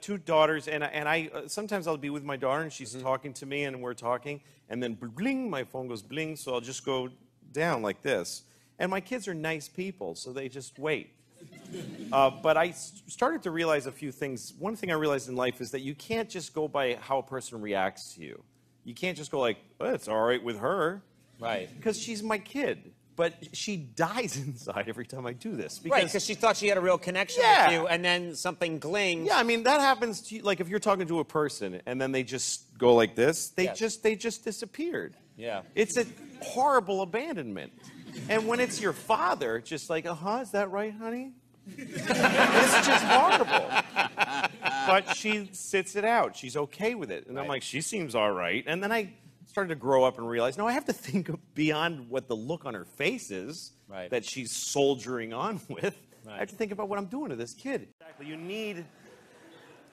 2 daughters, and I sometimes I'll be with my daughter, and she's talking to me, and we're talking, and then bling, my phone goes bling, so I'll just go down like this. And my kids are nice people, so they just wait. But I started to realize a few things. One thing I realized in life is that you can't just go by how a person reacts to you. You can't just go like, well, it's all right with her. Right. Because she's my kid. But she dies inside every time I do this. Right, because she thought she had a real connection with you, and then something glings. Yeah, I mean, that happens to you. Like, if you're talking to a person, and then they just go like this, they just disappeared. Yeah. It's a horrible abandonment. And when it's your father, just like, is that right, honey? It's just horrible. But she sits it out. She's okay with it. And I'm like, she seems all right. And then I started to grow up and realize, no, I have to think beyond what the look on her face is that she's soldiering on with. I have to think about what I'm doing to this kid. Exactly.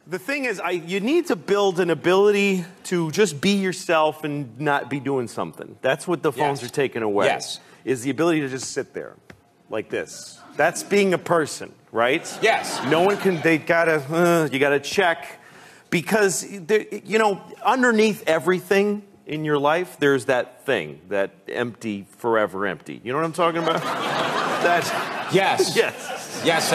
The thing is, you need to build an ability to just be yourself and not be doing something. That's what the phones are taking away. Yes. Is the ability to just sit there like this. That's being a person, right? Yes. No one can, you gotta check. Because, you know, underneath everything in your life, there's that thing, that empty, forever empty. You know what I'm talking about? Yes. Yes. Yes,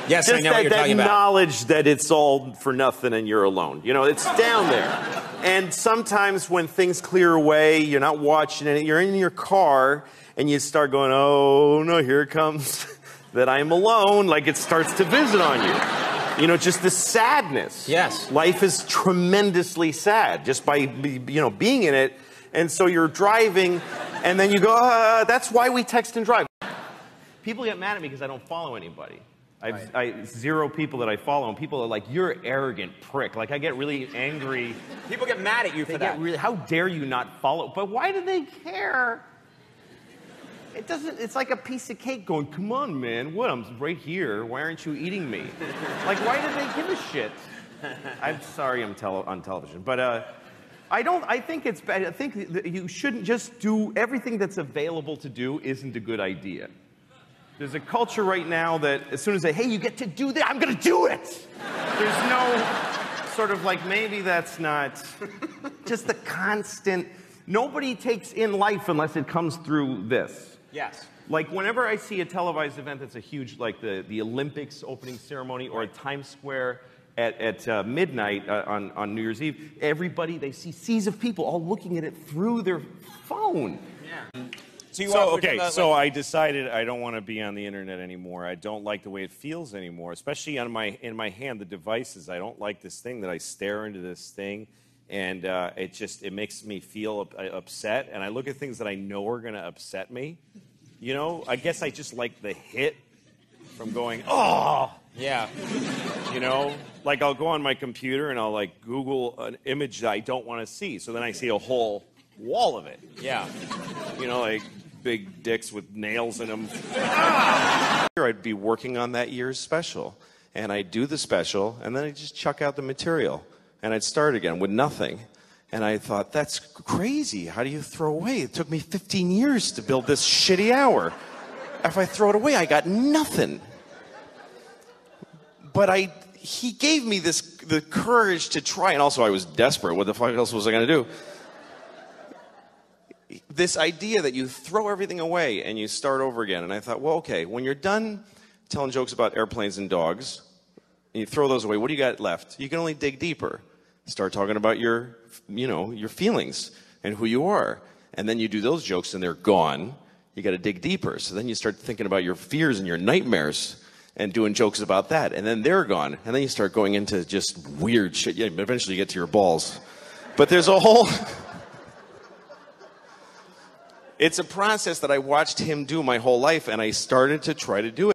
Yes, just I know what you're talking about. That knowledge that it's all for nothing and you're alone. You know, it's down there. And sometimes when things clear away, you're not watching it, you're in your car, and you start going, oh, no, here it comes, that I'm alone, like it starts to visit on you. You know, just the sadness. Yes. Life is tremendously sad just by, you know, being in it. And so you're driving, and then you go, that's why we text and drive. People get mad at me because I don't follow anybody. I 0 people that I follow, and people are like, you're an arrogant prick. Like, I get really angry. People get mad at you for that. How dare you not follow? But why do they care? It's like a piece of cake going, come on, man. What, I'm right here. Why aren't you eating me? Like, why do they give a shit? I'm sorry I'm on television. But I think it's bad. I think that you shouldn't just do everything that's available to do isn't a good idea. There's a culture right now that as soon as hey, you get to do that, I'm going to do it. There's no sort of like, maybe that's not just the constant. Nobody takes in life unless it comes through this. Yes. Like whenever I see a televised event that's a huge, like the Olympics opening ceremony or a Times Square at midnight on New Year's Eve, everybody, they see seas of people all looking at it through their phone. Yeah. So I decided I don't want to be on the internet anymore. I don't like the way it feels anymore, especially in my hand, the devices. I don't like this thing that I stare into this thing, and it makes me feel upset. And I look at things that I know are going to upset me. You know, I guess I just like the hit from going, oh, yeah. You know, like I'll go on my computer and I'll like Google an image that I don't want to see. So then I see a whole wall of it. Yeah. You know, like big dicks with nails in them. I'd be working on that year's special, and I'd do the special, and then I'd just chuck out the material, and I'd start again with nothing. And I thought, that's crazy. How do you throw away? It took me 15 years to build this shitty hour. If I throw it away, I got nothing. But he gave me the courage to try, and also I was desperate. What the fuck else was I going to do? This idea that you throw everything away and you start over again. And I thought, well, okay, when you're done telling jokes about airplanes and dogs, and you throw those away, what do you got left? You can only dig deeper. Start talking about your feelings and who you are. And then you do those jokes and they're gone. You got to dig deeper. So then you start thinking about your fears and your nightmares and doing jokes about that. And then they're gone. And then you start going into just weird shit. Yeah, eventually you get to your balls. But there's a whole... It's a process that I watched him do my whole life, and I started to try to do it.